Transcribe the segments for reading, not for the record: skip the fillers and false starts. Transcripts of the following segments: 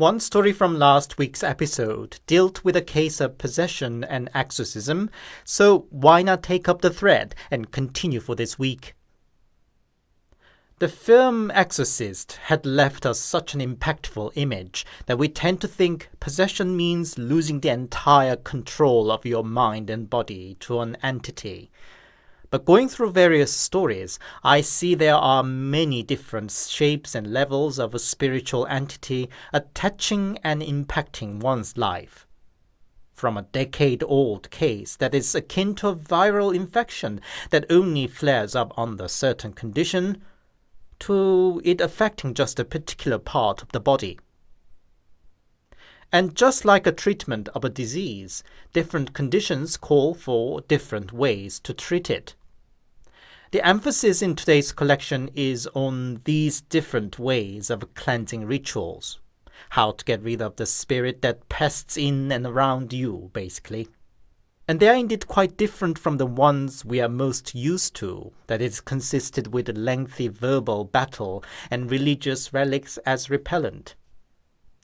One story from last week's episode dealt with a case of possession and exorcism, so why not take up the thread and continue for this week? The film Exorcist had left us such an impactful image that we tend to think possession means losing the entire control of your mind and body to an entity. But going through various stories, I see there are many different shapes and levels of a spiritual entity attaching and impacting one's life. From a decade-old case that is akin to a viral infection that only flares up under certain condition, to it affecting just a particular part of the body. And just like a treatment of a disease, different conditions call for different ways to treat it. The emphasis in today's collection is on these different ways of cleansing rituals. How to get rid of the spirit that pests in and around you, basically. And they are indeed quite different from the ones we are most used to, that is consisted with a lengthy verbal battle and religious relics as repellent.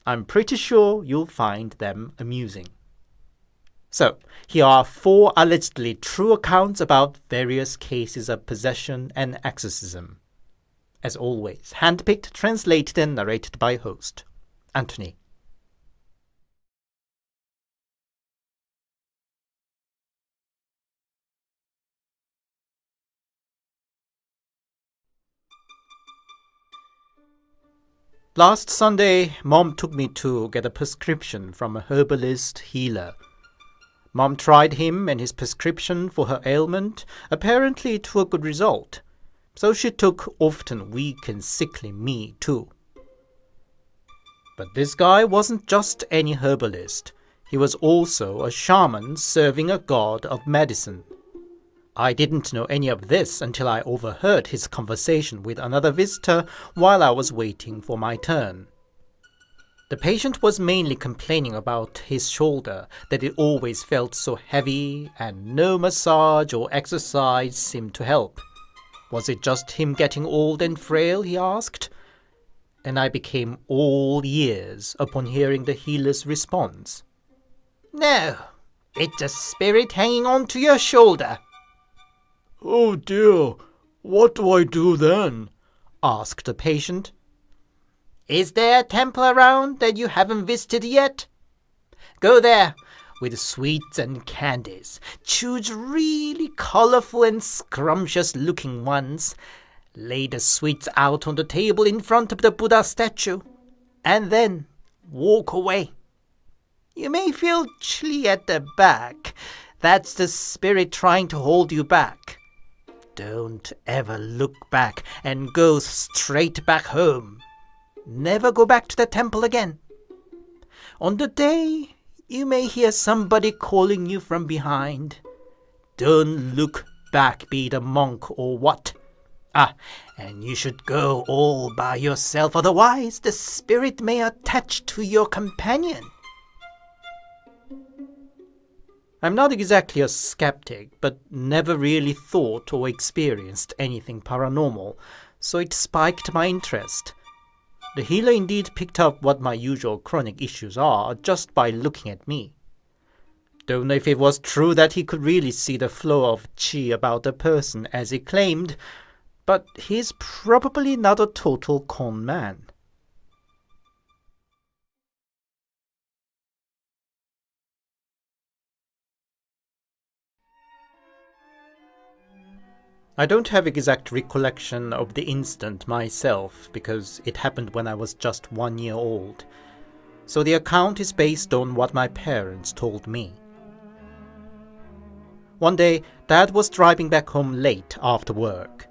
I'm pretty sure you'll find them amusing. So, here are 4 allegedly true accounts about various cases of possession and exorcism. As always, handpicked, translated and narrated by host, Anthony. Last Sunday, Mom took me to get a prescription from a herbalist healer. Mom tried him and his prescription for her ailment, apparently to a good result. So she took often weak and sickly me too. But this guy wasn't just any herbalist. He was also a shaman serving a god of medicine. I didn't know any of this until I overheard his conversation with another visitor while I was waiting for my turn. The patient was mainly complaining about his shoulder, that it always felt so heavy and no massage or exercise seemed to help. Was it just him getting old and frail, he asked? And I became all ears upon hearing the healer's response. No, it's a spirit hanging on to your shoulder. Oh dear, what do I do then? Asked the patient. Is there a temple around that you haven't visited yet? Go there with sweets and candies. Choose really colorful and scrumptious-looking ones. Lay the sweets out on the table in front of the Buddha statue, and then walk away. You may feel chilly at the back. That's the spirit trying to hold you back. Don't ever look back and go straight back home. Never go back to the temple again. On the day, you may hear somebody calling you from behind. Don't look back, be it a monk or what. And you should go all by yourself, otherwise the spirit may attach to your companion. I'm not exactly a skeptic, but never really thought or experienced anything paranormal, so it spiked my interest. The healer indeed picked up what my usual chronic issues are just by looking at me. Don't know if it was true that he could really see the flow of chi about a person as he claimed, but he's probably not a total con man. I don't have exact recollection of the incident myself because it happened when I was just 1 year old. So the account is based on what my parents told me. One day, Dad was driving back home late after work.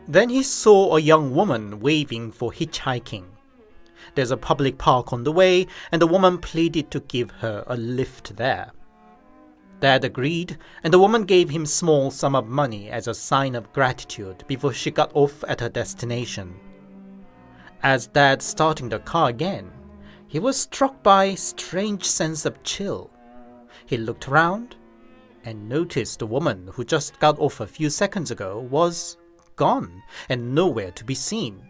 Then he saw a young woman waving for hitchhiking. There's a public park on the way, and the woman pleaded to give her a lift there. Dad agreed, and the woman gave him a small sum of money as a sign of gratitude before she got off at her destination. As Dad starting the car again, he was struck by a strange sense of chill. He looked around and noticed the woman who just got off a few seconds ago was gone and nowhere to be seen.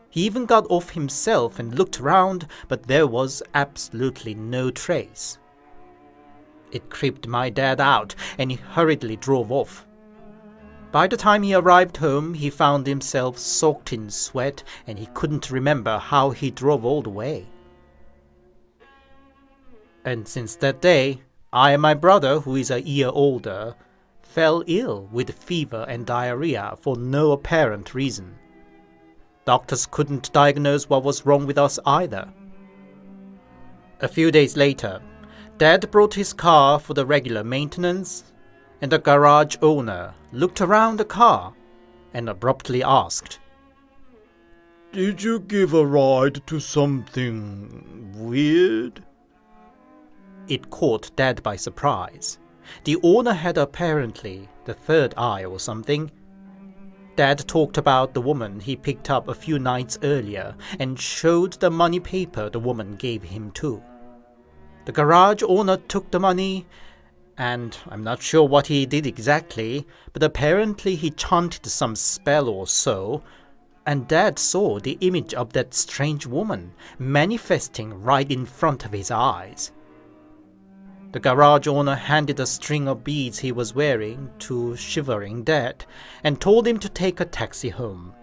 He even got off himself and looked around, but there was absolutely no trace. It creeped my dad out, and he hurriedly drove off. By the time he arrived home, he found himself soaked in sweat, and he couldn't remember how he drove all the way. And since that day, I and my brother, who is a year older, fell ill with fever and diarrhea for no apparent reason. Doctors couldn't diagnose what was wrong with us either. A few days later, Dad brought his car for the regular maintenance, and the garage owner looked around the car and abruptly asked, Did you give a ride to something weird? It caught Dad by surprise. The owner had apparently the third eye or something. Dad talked about the woman he picked up a few nights earlier and showed the money paper the woman gave him too. The garage owner took the money, and I'm not sure what he did exactly, but apparently he chanted some spell or so, and Dad saw the image of that strange woman manifesting right in front of his eyes. The garage owner handed a string of beads he was wearing to shivering Dad and told him to take a taxi home.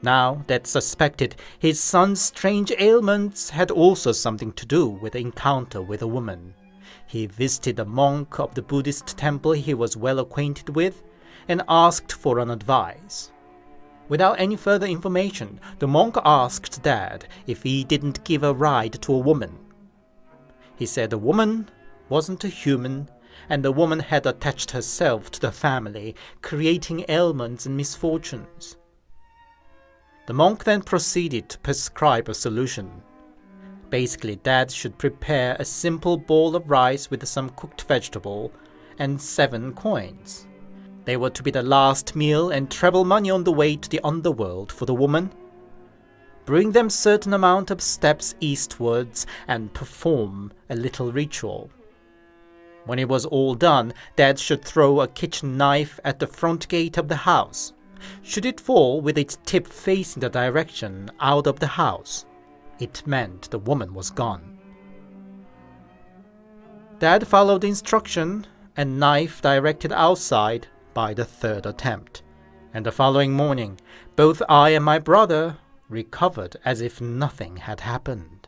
Now Dad suspected his son's strange ailments had also something to do with the encounter with a woman. He visited a monk of the Buddhist temple he was well acquainted with and asked for an advice. Without any further information, the monk asked Dad if he didn't give a ride to a woman. He said the woman wasn't a human, and the woman had attached herself to the family, creating ailments and misfortunes. The monk then proceeded to prescribe a solution. Basically, Dad should prepare a simple bowl of rice with some cooked vegetable and 7 coins. They were to be the last meal and travel money on the way to the underworld for the woman. Bring them certain amount of steps eastwards and perform a little ritual. When it was all done, Dad should throw a kitchen knife at the front gate of the house. Should it fall with its tip facing the direction out of the house, it meant the woman was gone. Dad followed the instruction, and knife directed outside by the 3rd attempt, and the following morning, both I and my brother recovered as if nothing had happened.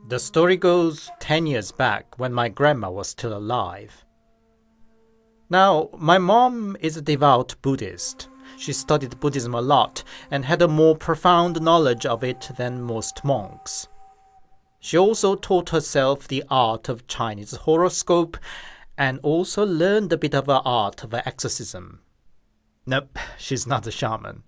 The story goes 10 years back when my grandma was still alive. Now, my mom is a devout Buddhist. She studied Buddhism a lot and had a more profound knowledge of it than most monks. She also taught herself the art of Chinese horoscope and also learned a bit of the art of exorcism. Nope, she's not a shaman.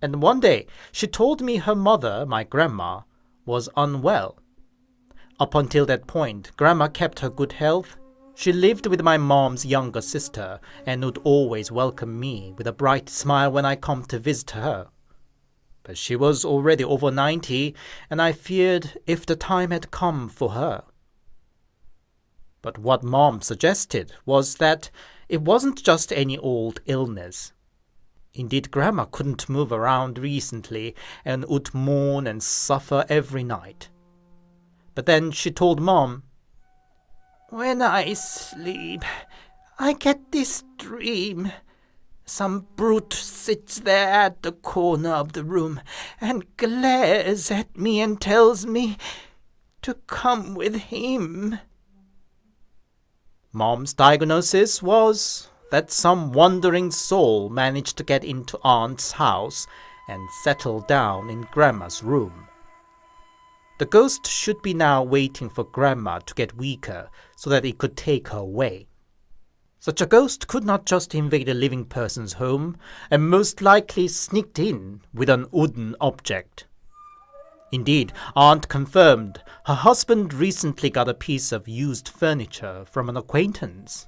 And one day, she told me her mother, my grandma, was unwell. Up until that point, Grandma kept her good health. She lived with my mom's younger sister and would always welcome me with a bright smile when I come to visit her. But she was already over 90, and I feared if the time had come for her. But what Mom suggested was that it wasn't just any old illness. Indeed, Grandma couldn't move around recently and would mourn and suffer every night. But then she told Mom, "When I sleep, I get this dream. Some brute sits there at the corner of the room and glares at me and tells me to come with him." Mom's diagnosis was that some wandering soul managed to get into Aunt's house and settle down in Grandma's room. The ghost should be now waiting for Grandma to get weaker so that it could take her away. Such a ghost could not just invade a living person's home, and most likely sneaked in with an wooden object. Indeed, Aunt confirmed her husband recently got a piece of used furniture from an acquaintance.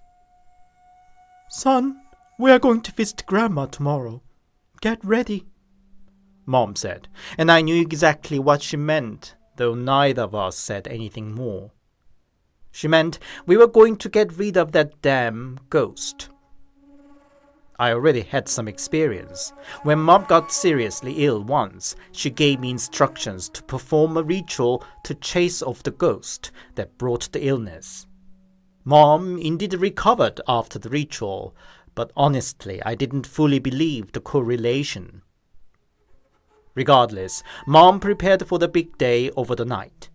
"Son, we are going to visit Grandma tomorrow. Get ready." Mom said, and I knew exactly what she meant, though neither of us said anything more. She meant we were going to get rid of that damn ghost. I already had some experience. When Mom got seriously ill once, she gave me instructions to perform a ritual to chase off the ghost that brought the illness. Mom indeed recovered after the ritual, but honestly, I didn't fully believe the correlation. Regardless, Mom prepared for the big day over the night.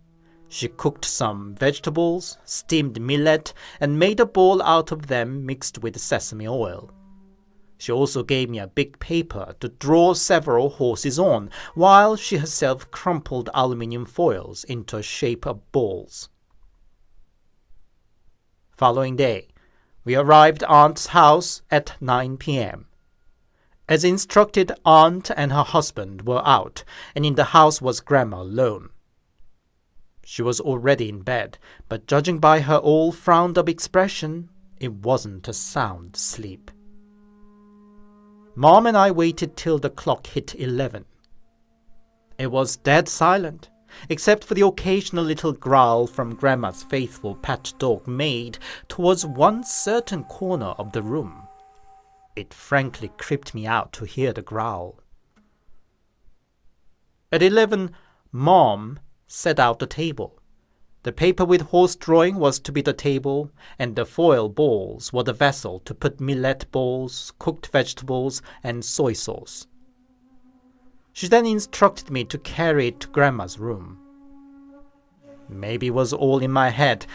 She cooked some vegetables, steamed millet, and made a ball out of them mixed with sesame oil. She also gave me a big paper to draw several horses on, while she herself crumpled aluminium foils into a shape of balls. Following day, we arrived at Aunt's house at 9 p.m. As instructed, Aunt and her husband were out, and in the house was Grandma alone. She was already in bed, but judging by her all frowned-up expression, it wasn't a sound sleep. Mom and I waited till the clock hit 11. It was dead silent, except for the occasional little growl from Grandma's faithful pet dog Maid towards one certain corner of the room. It frankly creeped me out to hear the growl. At 11, Mom set out the table. The paper with horse drawing was to be the table, and the foil balls were the vessel to put millet balls, cooked vegetables, and soy sauce. She then instructed me to carry it to Grandma's room. Maybe it was all in my head,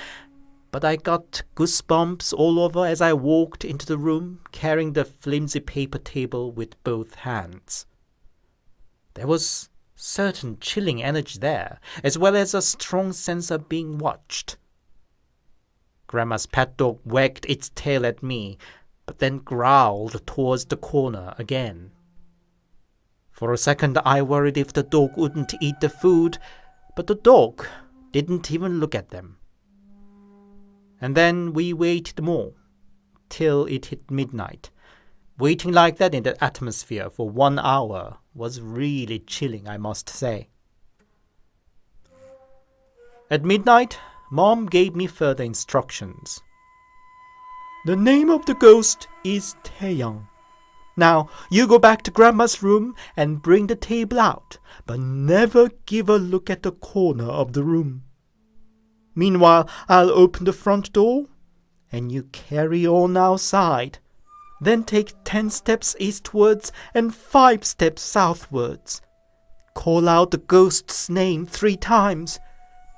but I got goosebumps all over as I walked into the room, carrying the flimsy paper table with both hands. There was certain chilling energy there, as well as a strong sense of being watched. Grandma's pet dog wagged its tail at me, but then growled towards the corner again. For a second I worried if the dog wouldn't eat the food, but the dog didn't even look at them. And then we waited more, till it hit midnight. Waiting like that in the atmosphere for 1 hour was really chilling, I must say. At midnight, Mom gave me further instructions. The name of the ghost is Taeyang. Now, you go back to Grandma's room and bring the table out, but never give a look at the corner of the room. Meanwhile, I'll open the front door, and you carry on outside. Then take 10 steps eastwards and 5 steps southwards. Call out the ghost's name 3 times.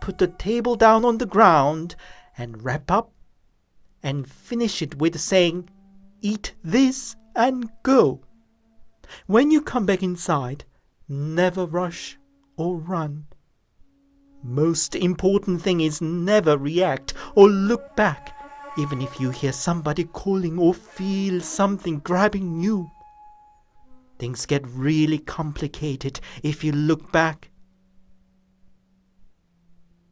Put the table down on the ground and wrap up, and finish it with saying, "Eat this and go." When you come back inside, never rush or run. Most important thing is never react or look back, even if you hear somebody calling or feel something grabbing you. Things get really complicated if you look back.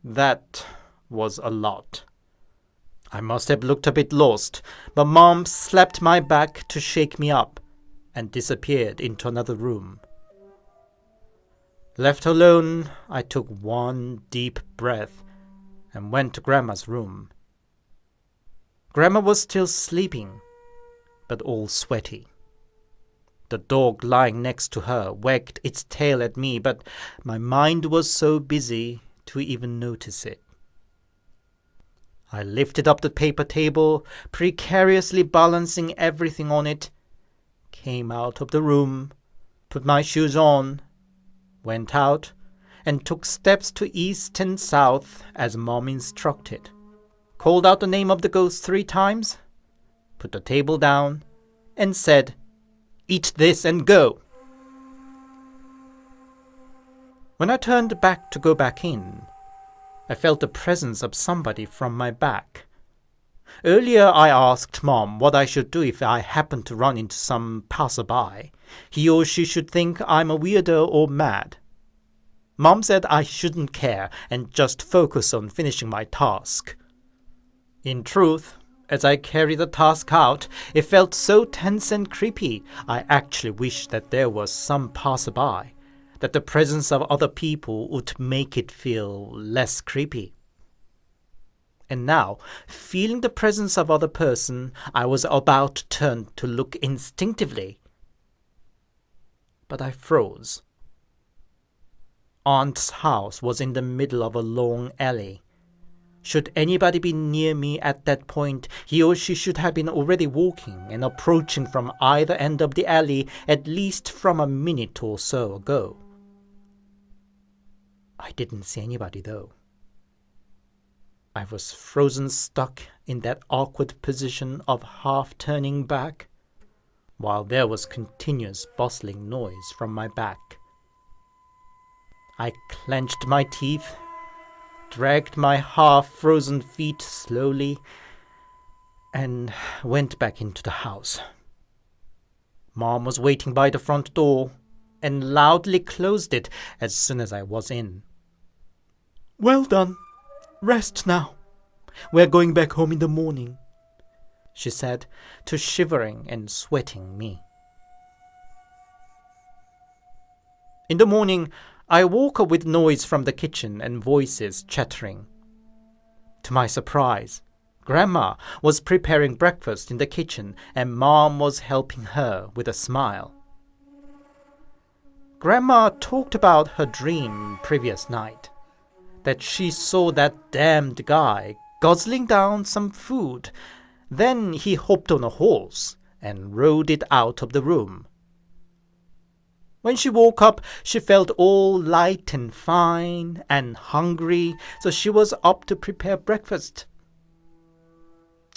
That was a lot. I must have looked a bit lost, but Mom slapped my back to shake me up and disappeared into another room. Left alone, I took one deep breath and went to Grandma's room. Grandma was still sleeping, but all sweaty. The dog lying next to her wagged its tail at me, but my mind was so busy to even notice it. I lifted up the paper table, precariously balancing everything on it, came out of the room, put my shoes on, went out, and took steps to east and south as Mom instructed. Called out the name of the ghost 3 times, put the table down, and said, "Eat this and go." When I turned back to go back in, I felt the presence of somebody from my back. Earlier I asked Mom what I should do if I happened to run into some passerby. He or she should think I'm a weirdo or mad. Mom said I shouldn't care and just focus on finishing my task. In truth, as I carried the task out, it felt so tense and creepy, I actually wished that there was some passerby. that the presence of other people would make it feel less creepy. And now, feeling the presence of other person, I was about to turn to look instinctively. But I froze. Aunt's house was in the middle of a long alley. Should anybody be near me at that point, he or she should have been already walking and approaching from either end of the alley at least from a minute or so ago. I didn't see anybody though. I was frozen stuck in that awkward position of half turning back, while there was continuous bustling noise from my back. I clenched my teeth, dragged my half-frozen feet slowly, and went back into the house. Mom was waiting by the front door, and loudly closed it as soon as I was in. Well done. Rest now. We're going back home in the morning, she said to shivering and sweating me. In the morning, I woke up with noise from the kitchen and voices chattering. To my surprise, Grandma was preparing breakfast in the kitchen and Mom was helping her with a smile. Grandma talked about her dream previous night, that she saw that damned guy guzzling down some food. Then he hopped on a horse and rode it out of the room. When she woke up, she felt all light and fine and hungry, so she was up to prepare breakfast.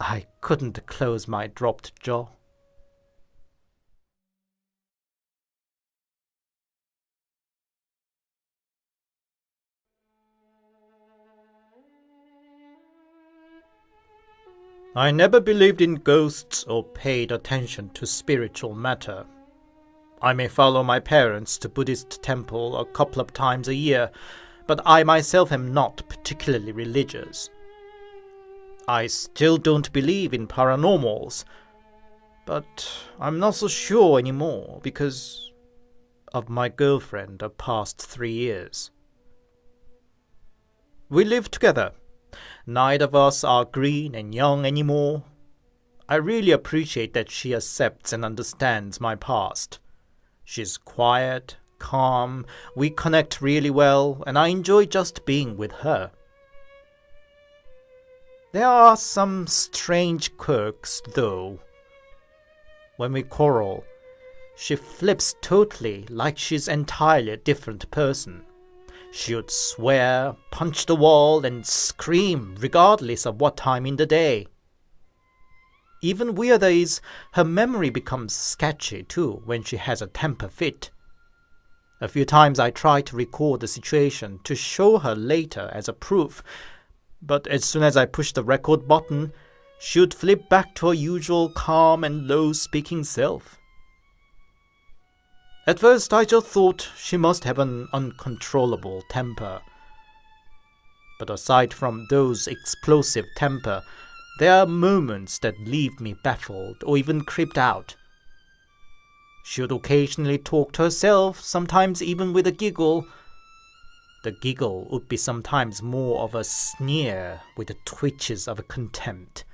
I couldn't close my dropped jaw. I never believed in ghosts or paid attention to spiritual matter. I may follow my parents to Buddhist temple a couple of times a year, but I myself am not particularly religious. I still don't believe in paranormals, but I'm not so sure anymore because of my girlfriend of past 3 years. We live together. Neither of us are green and young anymore. I really appreciate that she accepts and understands my past. She's quiet, calm, we connect really well, and I enjoy just being with her. There are some strange quirks, though. When we quarrel, she flips totally like she's entirely a different person. She would swear, punch the wall, and scream regardless of what time in the day. Even weirder is her memory becomes sketchy too when she has a temper fit. A few times I try to record the situation to show her later as a proof, but as soon as I push the record button, she would flip back to her usual calm and low-speaking self. At first I just thought she must have an uncontrollable temper. But aside from those explosive temper, there are moments that leave me baffled or even creeped out. She would occasionally talk to herself, sometimes even with a giggle. The giggle would be sometimes more of a sneer with the twitches of contempt.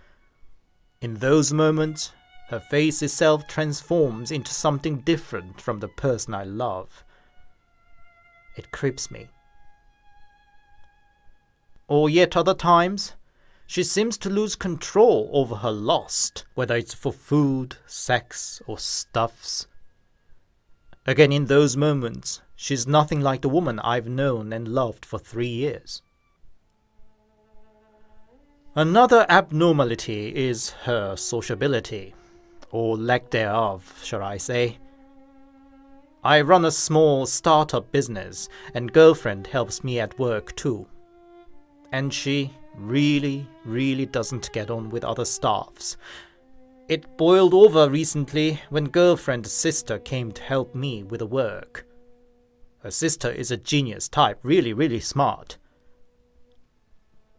In those moments, her face itself transforms into something different from the person I love. It creeps me. Or yet other times, she seems to lose control over her lust, whether it's for food, sex, or stuffs. Again, in those moments, she's nothing like the woman I've known and loved for 3 years. Another abnormality is her sociability, or lack thereof, shall I say. I run a small startup business, and girlfriend helps me at work too. And she really doesn't get on with other staffs. It boiled over recently when girlfriend's sister came to help me with the work. Her sister is a genius type, really smart.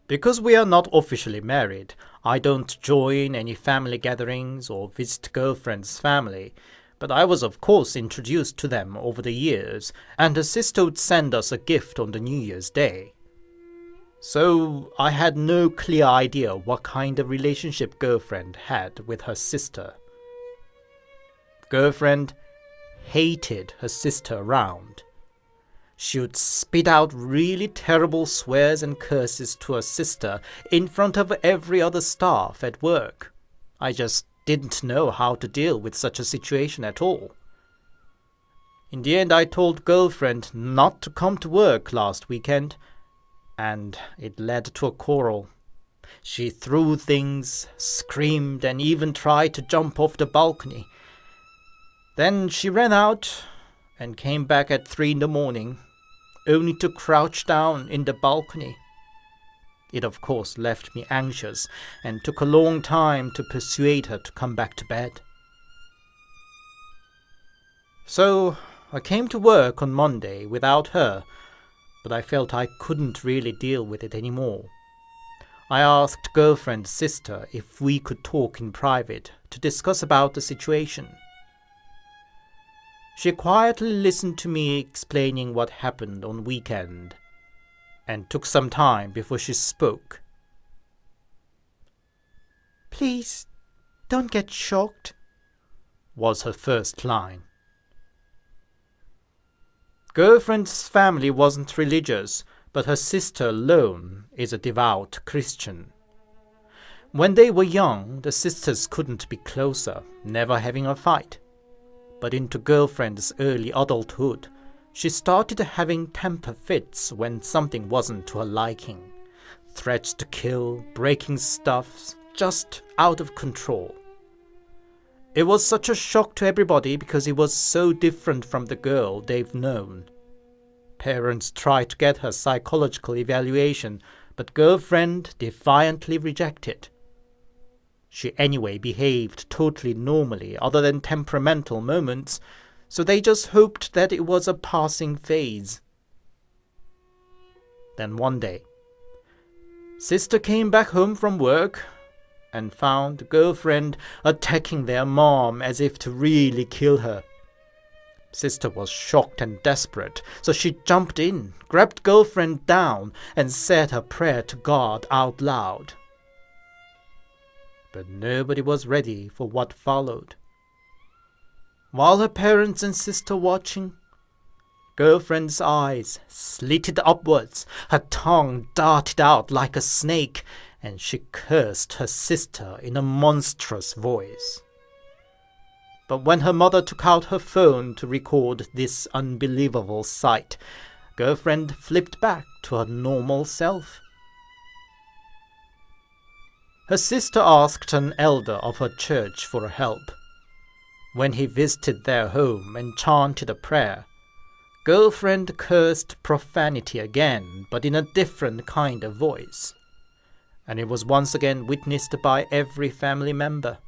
Because we are not officially married, I don't join any family gatherings or visit girlfriend's family, but I was of course introduced to them over the years, and her sister would send us a gift on the New Year's Day. So I had no clear idea what kind of relationship girlfriend had with her sister. Girlfriend hated her sister around. She would spit out really terrible swears and curses to her sister in front of every other staff at work. I just didn't know how to deal with such a situation at all. In the end, I told girlfriend not to come to work last weekend, and it led to a quarrel. She threw things, screamed, and even tried to jump off the balcony. Then she ran out and came back at 3 a.m, only to crouch down in the balcony. It of course left me anxious and took a long time to persuade her to come back to bed. So I came to work on Monday without her, but I felt I couldn't really deal with it anymore. I asked girlfriend's sister if we could talk in private to discuss about the situation. She quietly listened to me explaining what happened on weekend, and took some time before she spoke. "Please, don't get shocked," was her first line. Girlfriend's family wasn't religious, but her sister alone is a devout Christian. When they were young, the sisters couldn't be closer, never having a fight. But into girlfriend's early adulthood, she started having temper fits when something wasn't to her liking. Threats to kill, breaking stuff, just out of control. It was such a shock to everybody because it was so different from the girl they've known. Parents tried to get her psychological evaluation, but girlfriend defiantly rejected. She anyway behaved totally normally other than temperamental moments, so they just hoped that it was a passing phase. Then one day, sister came back home from work and found girlfriend attacking their mom as if to really kill her. Sister was shocked and desperate, so she jumped in, grabbed girlfriend down, and said her prayer to God out loud. But nobody was ready for what followed. While her parents and sister watching, girlfriend's eyes slitted upwards, her tongue darted out like a snake, and she cursed her sister in a monstrous voice. But when her mother took out her phone to record this unbelievable sight, girlfriend flipped back to her normal self. Her sister asked an elder of her church for help. When he visited their home and chanted a prayer, girlfriend cursed profanity again, but in a different kind of voice. And it was once again witnessed by every family member.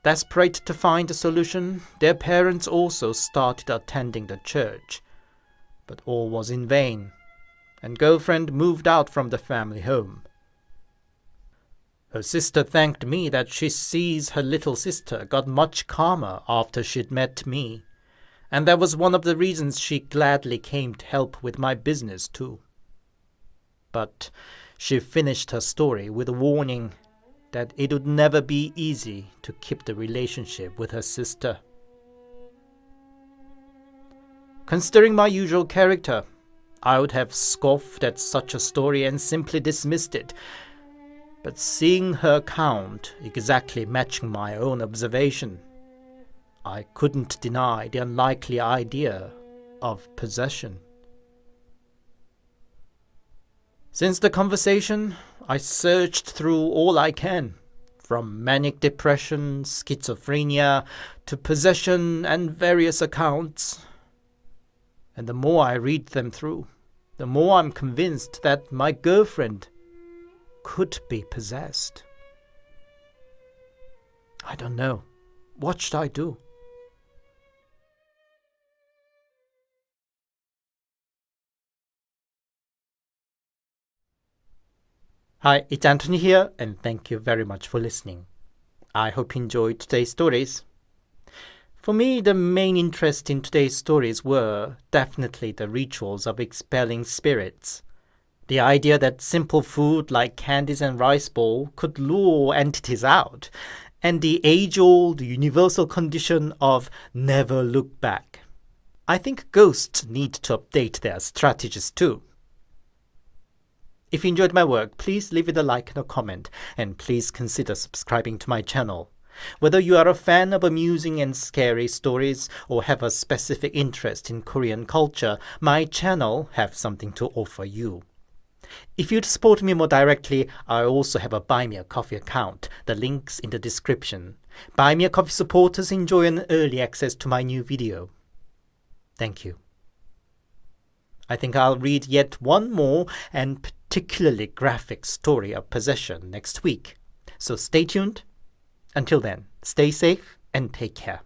Desperate to find a solution, their parents also started attending the church. But all was in vain, and girlfriend moved out from the family home. Her sister thanked me that she sees her little sister got much calmer after she'd met me, and that was one of the reasons she gladly came to help with my business too. But she finished her story with a warning that it would never be easy to keep the relationship with her sister. Considering my usual character, I would have scoffed at such a story and simply dismissed it. But seeing her account exactly matching my own observation, I couldn't deny the unlikely idea of possession. Since the conversation, I searched through all I can, from manic depression, schizophrenia, to possession and various accounts. And the more I read them through, the more I'm convinced that my girlfriend could be possessed. I don't know. What should I do? Hi, it's Anthony here, and thank you very much for listening. I hope you enjoyed today's stories. For me, the main interest in today's stories were definitely the rituals of expelling spirits. The idea that simple food like candies and rice bowl could lure entities out, and the age-old universal condition of never look back. I think ghosts need to update their strategies too. If you enjoyed my work, please leave it a like and a comment, and please consider subscribing to my channel. Whether you are a fan of amusing and scary stories or have a specific interest in Korean culture, my channel has something to offer you. If you'd support me more directly, I also have a Buy Me a Coffee account. The link's in the description. Buy Me a Coffee supporters enjoy an early access to my new video. Thank you. I think I'll read yet one more and particularly graphic story of possession next week. So stay tuned. Until then, stay safe and take care.